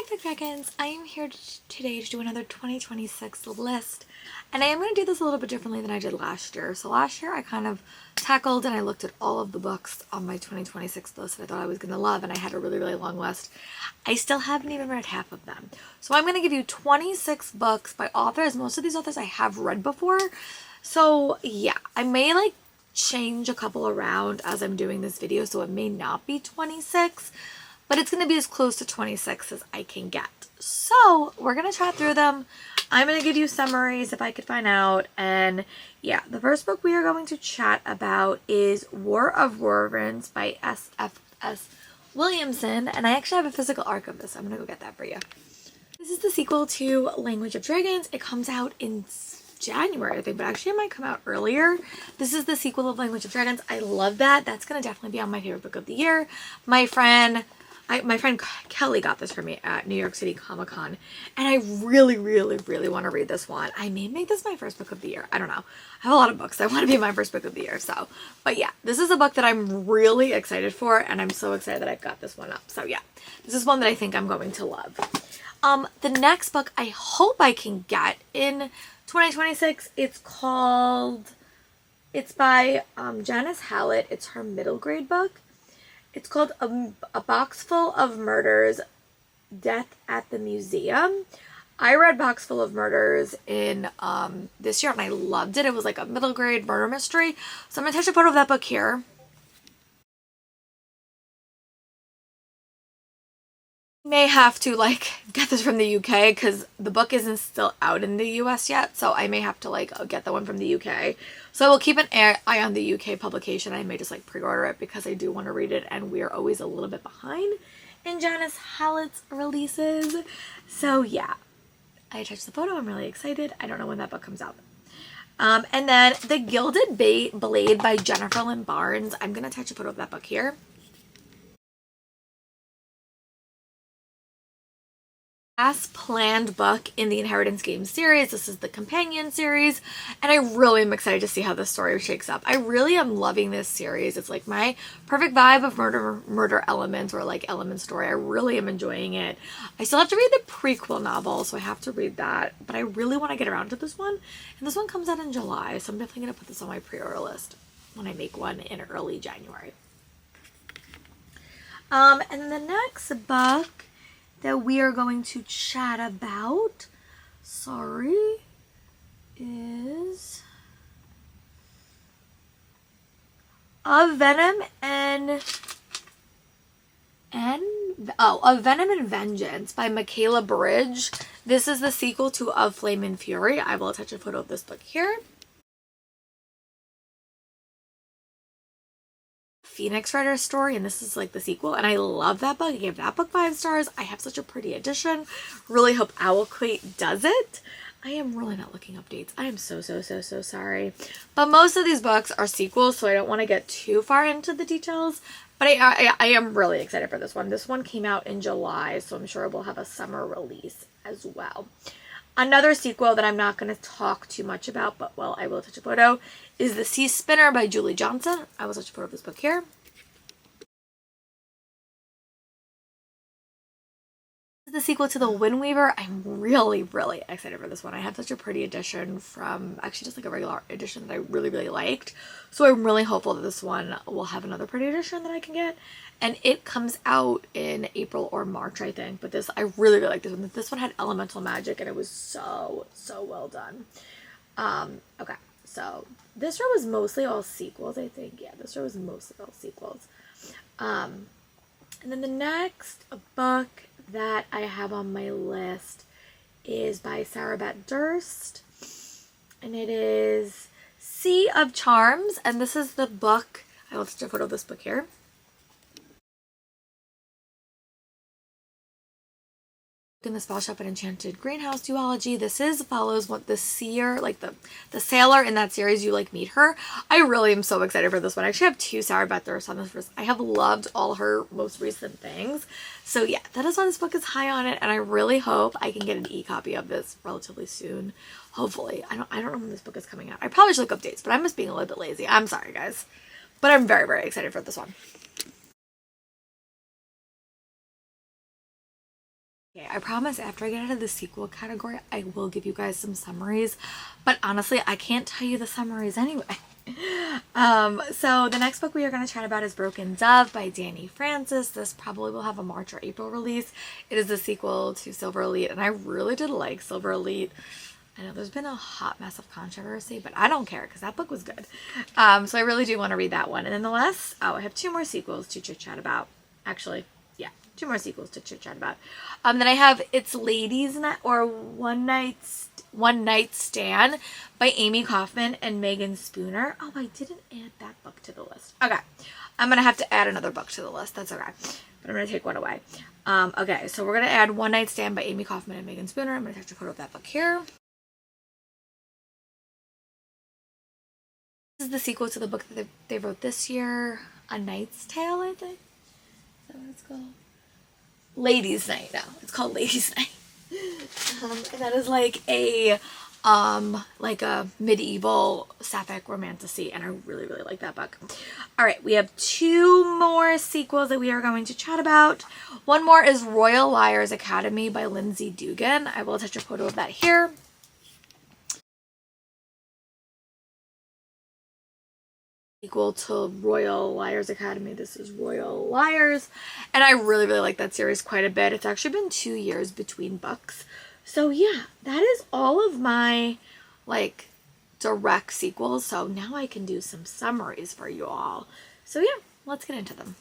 Hi Book Dragons! I am here today to do another 2026 list, and I am going to do this a little bit differently than I did last year. So last year I kind of tackled and I looked at all of the books on my 2026 list that I thought I was going to love, and I had a really long list. I still haven't even read half of them. So I'm going to give you 26 books by authors. Most of these authors I have read before. So yeah, I may change a couple around as I'm doing this video, so it may not be 26. But it's going to be as close to 26 as I can get. So we're going to chat through them. I'm going to give you summaries if I could find out. And yeah, the first book we are going to chat about is War of Wyverns by S.F.S. Williamson. And I actually have a physical arc of this. So I'm going to go get that for you. This is the sequel to Language of Dragons. It comes out in January, I think, but actually it might come out earlier. This is the sequel of Language of Dragons. I love that. That's going to definitely be on my favorite book of the year. My friend Kelly got this for me at New York City Comic Con, and I really want to read this one. I may make this my first book of the year. I don't know. I have a lot of books. I want to be my first book of the year. So, but yeah, this is a book that I'm really excited for, and I'm so excited that I've got this one up. So yeah, this is one that I think I'm going to love. The next book I hope I can get in 2026. It's by Janice Hallett. It's her middle grade book. It's called A Box Full of Murders, Death at the Museum. I read Box Full of Murders in this year, and I loved it. It was like a middle grade murder mystery. So I'm going to attach a photo of that book here. May have to get this from the UK because the book isn't still out in the US yet, so I may have to get the one from the UK. So I will keep an eye on the UK publication. I may just pre-order it because I do want to read it, and we are always a little bit behind in Janice Hallett's releases. So yeah, I attached the photo. I'm really excited. I don't know when that book comes out. And then The Gilded Blade by Jennifer Lynn Barnes. I'm going to attach a photo of that book here. Last planned book in the Inheritance Games series. This is the companion series, and I really am excited to see how this story shakes up. I really am loving this series. It's my perfect vibe of murder elements, or element story. I really am enjoying it. I still have to read the prequel novel, so I have to read that, but I really want to get around to this one, and this one comes out in July, so I'm definitely going to put this on my pre-order list when I make one in early January. And the next book that we are going to chat about, is Of Venom and Vengeance by Michaela Bridge. This is the sequel to Of Flame and Fury. I will attach a photo of this book here. Phoenix Writer story, and this is the sequel, and I love that book. I gave that book 5 stars. I have such a pretty edition. Really hope Owlquate does it. I am really not looking up dates. I am so sorry. But most of these books are sequels, so I don't want to get too far into the details. But I am really excited for this one. This one came out in July, so I'm sure we'll have a summer release as well. Another sequel that I'm not going to talk too much about, but I will touch a photo, is The Sea Spinner by Julie Johnson. I will touch a photo of this book here. The sequel to The Wind Weaver. I'm really excited for this one. I have such a pretty edition from, actually just a regular edition that I really liked. So I'm really hopeful that this one will have another pretty edition that I can get. And it comes out in April or March, I think. But I really like this one. This one had elemental magic, and it was so well done. Okay, so this row was mostly all sequels, I think. Yeah, this row was mostly all sequels. And then the next book that I have on my list is by Sarah Beth Durst, and it is Sea of Charms, and this is the book. I will take a photo of this book here. In the Spell Shop and Enchanted Greenhouse duology. This follows what the seer, the sailor in that series, you meet her. I really am so excited for this one. I actually have 2 Sarah Beth Durst on this list. I have loved all her most recent things. So yeah, that is why this book is high on it, and I really hope I can get an e-copy of this relatively soon. Hopefully. I don't know when this book is coming out. I probably should look up dates, but I'm just being a little bit lazy. I'm sorry, guys. But I'm very excited for this one. Okay, I promise after I get out of the sequel category, I will give you guys some summaries, but honestly, I can't tell you the summaries anyway. So the next book we are going to chat about is Broken Dove by Dani Francis. This probably will have a March or April release. It is the sequel to Silver Elite, and I really did like Silver Elite. I know there's been a hot mess of controversy, but I don't care because that book was good. So I really do want to read that one. And then I have 2 more sequels to chit chat about. Actually, yeah, 2 more sequels to chit chat about. Then I have It's Ladies Night or One Night Stand by Amy Kaufman and Megan Spooner. Oh, I didn't add that book to the list. Okay, I'm gonna have to add another book to the list. That's okay, but I'm gonna take one away. Okay, so we're gonna add One Night Stand by Amy Kaufman and Megan Spooner. I'm gonna take a photo of that book here. This is the sequel to the book that they wrote this year, A Knight's Tale, I think. Is that what it's called? Ladies' Night. No, it's called Ladies' Night. And that is like a medieval sapphic romantasy, and I really, really like that book. All right, we have 2 more sequels that we are going to chat about. One more is Royal Liars Academy by Lindsay Dugan. I will attach a photo of that here. Equal to Royal Liars Academy. This is Royal Liars, and I really, really like that series quite a bit. It's actually been 2 years between books. So yeah, that is all of my like direct sequels. So now I can do some summaries for you all. So yeah, let's get into them.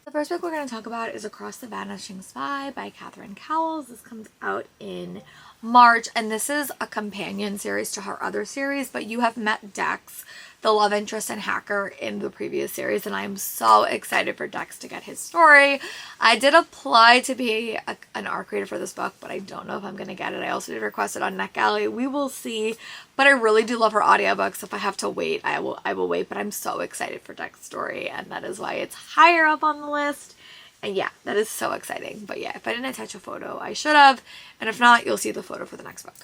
The first book we're going to talk about is Across the Vanishing Spy by Catherine Cowles. This comes out in March, and this is a companion series to her other series, but you have met Dex, the love interest and hacker, in the previous series, and I'm so excited for Dex to get his story. I did apply to be an ARC reader for this book, but I don't know if I'm going to get it. I also did request it on NetGalley. We will see, but I really do love her audiobooks. If I have to wait, I will wait, but I'm so excited for Dex's story, and that is why it's higher up on the list. And yeah, that is so exciting. But yeah, if I didn't attach a photo, I should have. And if not, you'll see the photo for the next book.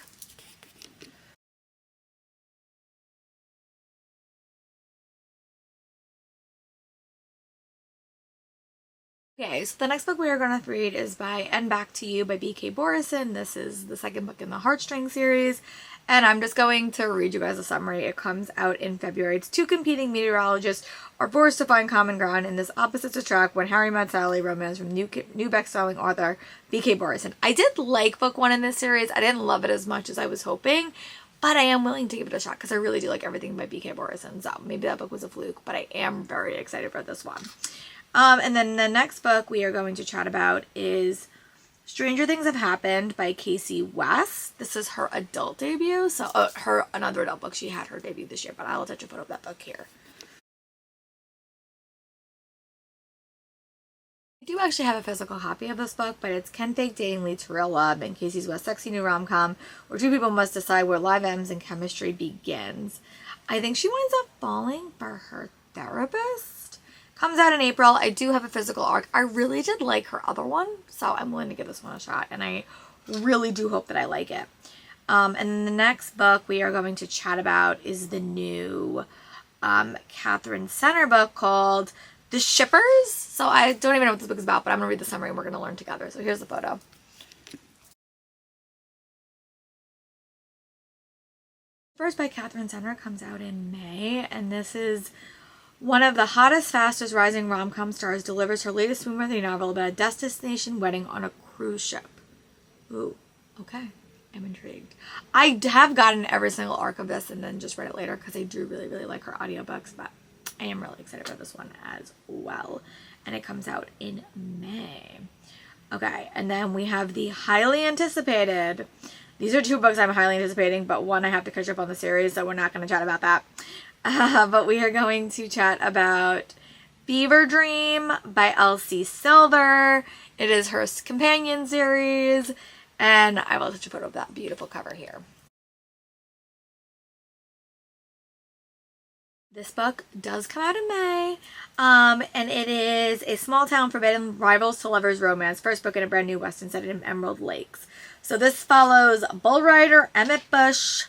Okay, so the next book we are going to read is by And Back to You by B.K. Borison. This is the second book in the Heartstring series. And I'm just going to read you guys a summary. It comes out in February. It's 2 competing meteorologists are forced to find common ground in this opposites attract when Harry met Sally romance from new best-selling author B.K. Borison. I did like book 1 in this series. I didn't love it as much as I was hoping, but I am willing to give it a shot because I really do like everything by B.K. Borison. So maybe that book was a fluke, but I am very excited for this one. And then the next book we are going to chat about is Stranger Things Have Happened by Casey West. This is her adult debut. So another adult book. She had her debut this year, but I'll attach a photo of that book here. I do actually have a physical copy of this book, but it's Can Fake Dating Lead to Real Love and Casey West's sexy new rom-com where 2 people must decide where life ends and chemistry begins. I think she winds up falling for her therapist. Comes out in April. I do have a physical ARC. I really did like her other one, so I'm willing to give this one a shot, and I really do hope that I like it. And then the next book we are going to chat about is the new Catherine Center book called The Shippers. So I don't even know what this book is about, but I'm going to read the summary and we're going to learn together. So here's the photo. First by Catherine Center comes out in May, and this is one of the hottest, fastest rising rom-com stars delivers her latest swoon-worthy novel about a destination wedding on a cruise ship. Ooh, okay. I'm intrigued. I have gotten every single arc of this and then just read it later because I do really, really like her audiobooks, but I am really excited for this one as well. And it comes out in May. Okay, and then we have the highly anticipated. These are 2 books I'm highly anticipating, but one I have to catch up on the series, so we're not going to chat about that. But we are going to chat about Fever Dream by Elsie Silver. It is her companion series, and I will touch a photo of that beautiful cover here. This book does come out in May, and it is a small town forbidden rivals to lovers romance. First book in a brand new western set in Emerald Lakes. So this follows bull rider Emmett Bush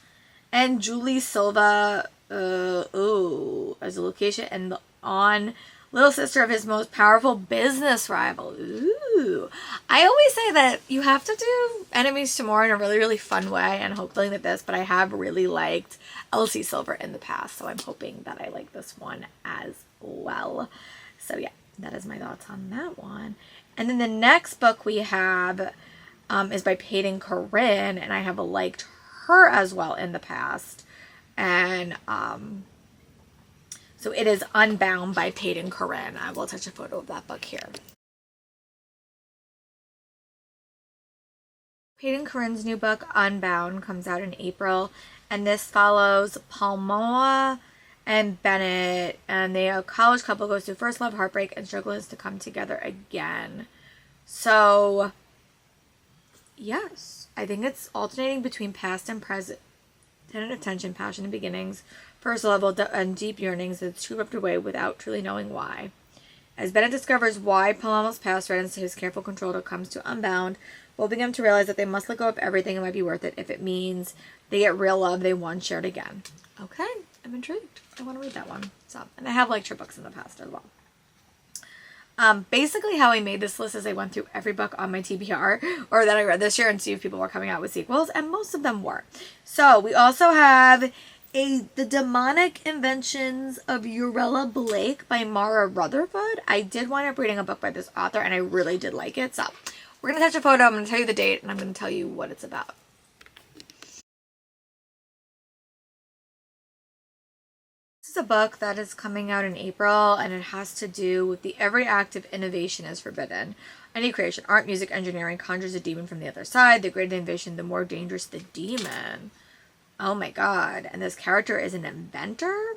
and Julie Silva as a location and on little sister of his most powerful business rival. Ooh. Ooh. I always say that you have to do Enemies to More in a really, really fun way, and hopefully that this, but I have really liked Elsie Silver in the past, so I'm hoping that I like this one as well. So yeah, that is my thoughts on that one. And then the next book we have is by Peyton Corinne, and I have liked her as well in the past. And so it is Unbound by Peyton Corinne. I will attach a photo of that book here. Peyton Corinne's new book, Unbound, comes out in April, and this follows Palmoa and Bennett, and a college couple goes through first love, heartbreak, and struggles to come together again. So, yes, I think it's alternating between past and present, tentative tension, passion and beginnings, first love, and deep yearnings that sweep away without truly knowing why. As Bennett discovers why Palmoa's past threatens his careful control, it comes to Unbound, helping him to realize that they must let go of everything and might be worth it if it means they get real love they once shared again. Okay, I'm intrigued. I want to read that one. So, and I have liked her books in the past as well. Basically how I made this list is I went through every book on my TBR or that I read this year and see if people were coming out with sequels, and most of them were. So we also have The Demonic Inventions of Urella Blake by Mara Rutherford. I did wind up reading a book by this author and I really did like it. So we're going to touch a photo, I'm going to tell you the date, and I'm going to tell you what it's about. This is a book that is coming out in April, and it has to do with the every act of innovation is forbidden. Any creation, art, music, engineering conjures a demon from the other side. The greater the innovation, the more dangerous the demon. Oh my god. And this character is an inventor.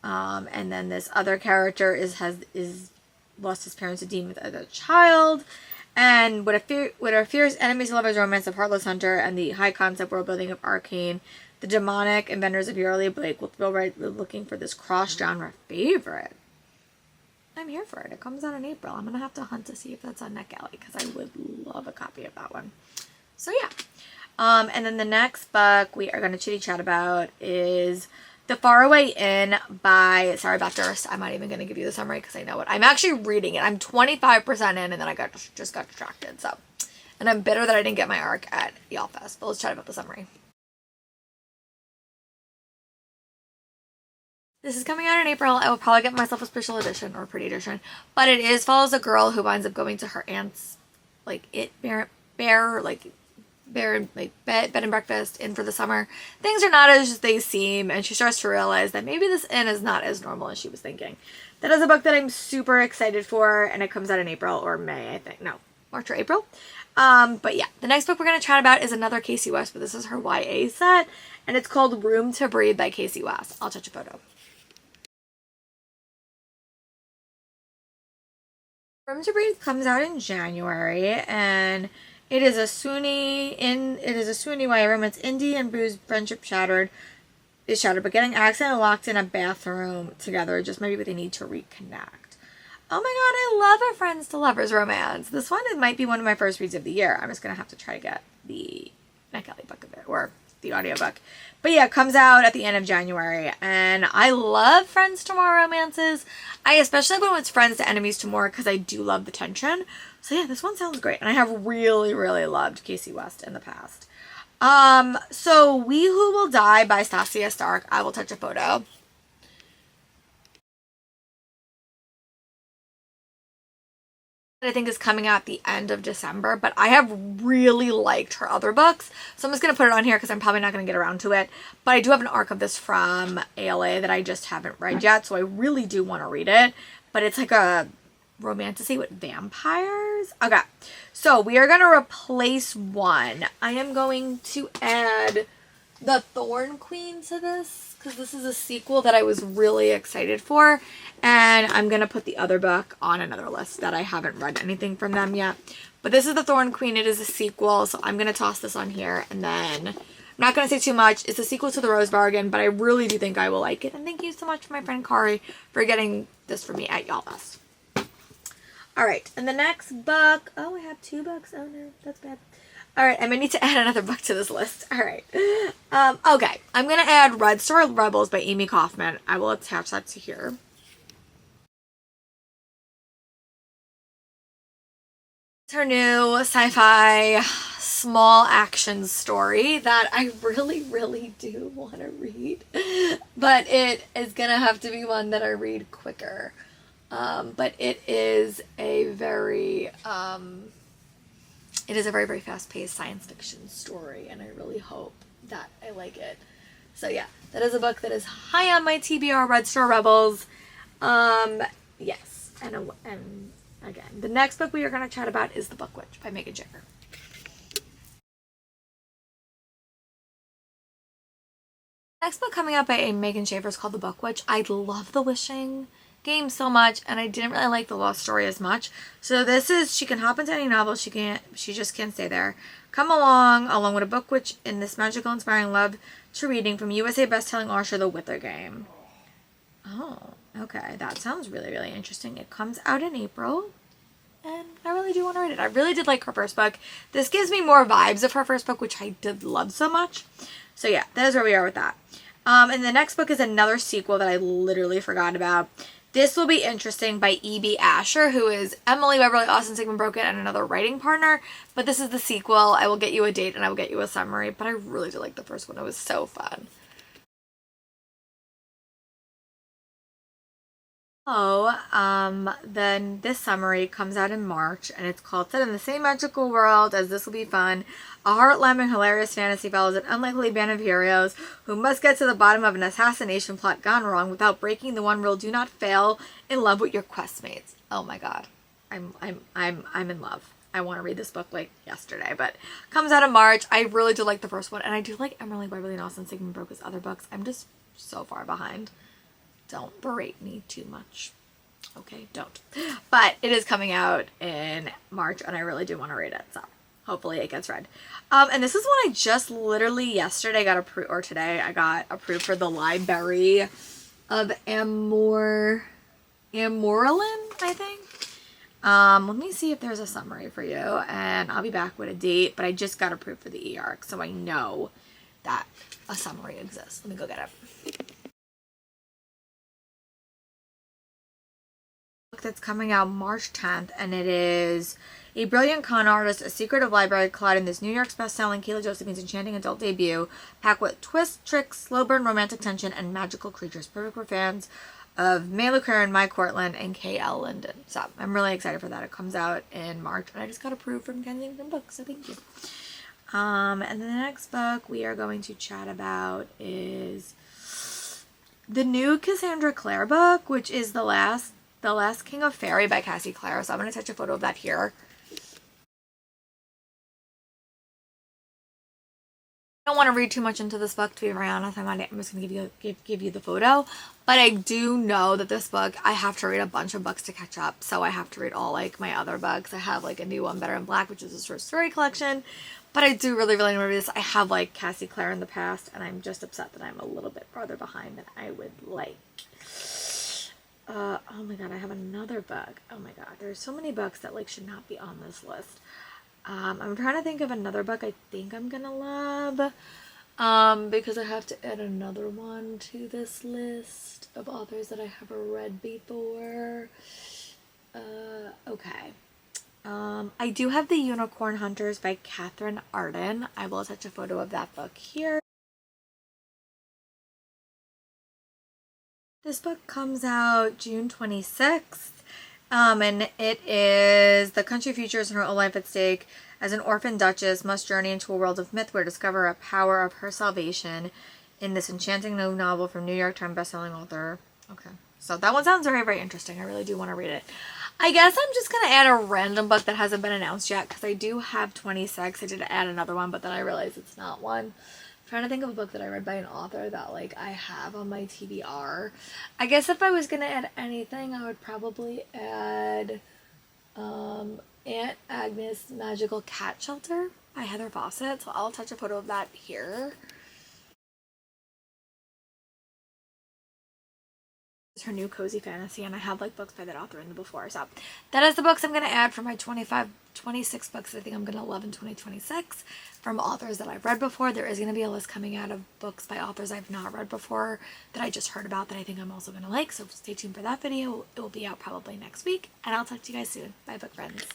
And then this other character is lost his parents to demons as a child. And what are fierce enemies, lovers, romance of Heartless Hunter, and the high concept world building of Arcane, the demonic inventors of Urella Blake will thrill right looking for this cross-genre favorite. I'm here for it. It comes out in April. I'm going to have to hunt to see if that's on NetGalley because I would love a copy of that one. So yeah. And then the next book we are going to chitty chat about is The Faraway Inn by Sarah Beth Durst. I'm not even going to give you the summary because I know it. I'm actually reading it. I'm 25% in, and then I just got distracted. So, and I'm bitter that I didn't get my ARC at YALLFest. But let's chat about the summary. This is coming out in April. I will probably get myself a special edition or pretty edition. But it follows a girl who winds up going to her aunt's, bed and breakfast inn for the summer. Things are not as they seem, and she starts to realize that maybe this inn is not as normal as she was thinking. That is a book that I'm super excited for, and it comes out in April or May, I think. No, March or April. But yeah, the next book we're going to chat about is another Casey West, but this is her YA set, and it's called Room to Breathe by Casey West. I'll touch a photo. Room to Breathe comes out in January, and it is a Sunni YA romance. Indy and Boo's friendship is shattered, but getting accidentally locked in a bathroom together just maybe what they need to reconnect. Oh my god, I love a friends to lovers romance. This one, it might be one of my first reads of the year. I'm just gonna have to try to get the NetGalley book of it, or the audiobook. But yeah, it comes out at the end of January, and I love friends to more romances. I especially when it's friends to enemies to more, because I do love the tension. So yeah, this one sounds great, and I have really, really loved Casey West in the past. So We Who Will Die by Stasia Stark. I will touch a photo. I think is coming out at the end of December, but I have really liked her other books, so I'm just going to put it on here because I'm probably not going to get around to it, but I do have an ARC of this from ALA that I just haven't read yet, so I really do want to read it, but it's like a romantasy with vampires. Okay, so we are going to replace one. I am going to add The Thorn Queen to this, because this is a sequel that I was really excited for, and I'm going to put the other book on another list that I haven't read anything from them yet. But this is The Thorn Queen. It is a sequel, so I'm going to toss this on here, and then I'm not going to say too much. It's a sequel to The Rose Bargain, but I really do think I will like it, and thank you so much, my friend Kari, for getting this for me at YALLFest. Alright, and the next book, oh, I have 2 books. Oh no, that's bad. Alright, I'm going to need to add another book to this list. Alright. Okay, I'm going to add Red Star Rebels by Amy Kaufman. I will attach that to here. It's her new sci-fi small action story that I really, really do want to read. But it is going to have to be one that I read quicker. But it is a very very fast-paced science fiction story, and I really hope that I like it. So yeah, that is a book that is high on my TBR, Red Star Rebels. Yes, and again, the next book we are going to chat about is The Book Witch by Megan Schaefer. Next book coming up by Megan Schaefer is called The Book Witch. I love The Wishing Game so much, and I didn't really like The Lost Story as much. So this is, she can hop into any novel, she just can't stay there. Come along with a book witch in this magical, inspiring love to reading from USA bestselling author The Wither Game. Oh, okay, that sounds really, really interesting. It comes out in April, and I really do want to read it. I really did like her first book. This gives me more vibes of her first book, which I did love so much. So yeah, that is where we are with that. And the next book is another sequel that I literally forgot about. This will be interesting by E.B. Asher, who is Emily Beverly Austin Sigmund Broken and another writing partner. But this is the sequel. I will get you a date and I will get you a summary. But I really did like the first one. It was so fun. Then this summary comes out in March, and it's called Set in the Same Magical World as This Will Be Fun. A heart-lamming, hilarious fantasy follows an unlikely band of heroes who must get to the bottom of an assassination plot gone wrong without breaking the one rule: do not fail in love with your questmates. Oh my god. I'm in love. I want to read this book like yesterday, but comes out in March. I really do like the first one, and I do like Emily Beverly Austin Sigmund Broken's other books. I'm just so far behind. Don't berate me too much. Okay, don't. But it is coming out in March, and I really do want to read it, so hopefully it gets read. And this is one I just literally yesterday got approved, or today I got approved for the Library of Amouralin, I think. Let me see if there's a summary for you, and I'll be back with a date, but I just got approved for the e-arc, so I know that a summary exists. Let me go get it. That's coming out March 10th, and it is a brilliant con artist, a secretive library colliding this New York's best-selling Kayla Josephine's enchanting adult debut, packed with twists, tricks, slow burn romantic tension, and magical creatures. Perfect for fans of May Lucarin, Mai Cortland, and K.L. Linden. So I'm really excited for that. It comes out in March, and I just got approved from Kensington Books, so thank you. And then the next book we are going to chat about is the new Cassandra Clare book, which is The Last King of Fairy by Cassie Clare. So I'm going to touch a photo of that here. I don't want to read too much into this book, to be very honest. I'm just going to give you the photo. But I do know that this book, I have to read a bunch of books to catch up. So I have to read all like my other books. I have like a new one, Better in Black, which is a short story collection. But I do really, really want to read this. I have like Cassie Clare in the past, and I'm just upset that I'm a little bit farther behind than I would like. Oh my god, I have another book. Oh my god, there's so many books that like should not be on this list. I'm trying to think of another book I think I'm gonna love. Because I have to add another one to this list of authors that I haven't read before. Okay. I do have The Unicorn Hunters by Catherine Arden. I will attach a photo of that book here. This book comes out June 26th, and it is the country features her own life at stake as an orphan duchess must journey into a world of myth where discover a power of her salvation in this enchanting new novel from New York Times bestselling author. Okay, so that one sounds very, very interesting. I really do want to read it. I guess I'm just going to add a random book that hasn't been announced yet because I do have 26. I did add another one, but then I realized it's not one. Trying to think of a book that I read by an author that like I have on my TBR. I guess if I was gonna add anything, I would probably add Aunt Agnes Magical Cat Shelter by Heather Fawcett. So I'll attach a photo of that here. Her new cozy fantasy, and I have like books by that author in the before. So that is the books I'm going to add for my 26 books that I think I'm going to love in 2026 from authors that I've read before. There is going to be a list coming out of books by authors I've not read before that I just heard about that I think I'm also going to like. So stay tuned for that video. It will be out probably next week, and I'll talk to you guys soon. Bye, book friends.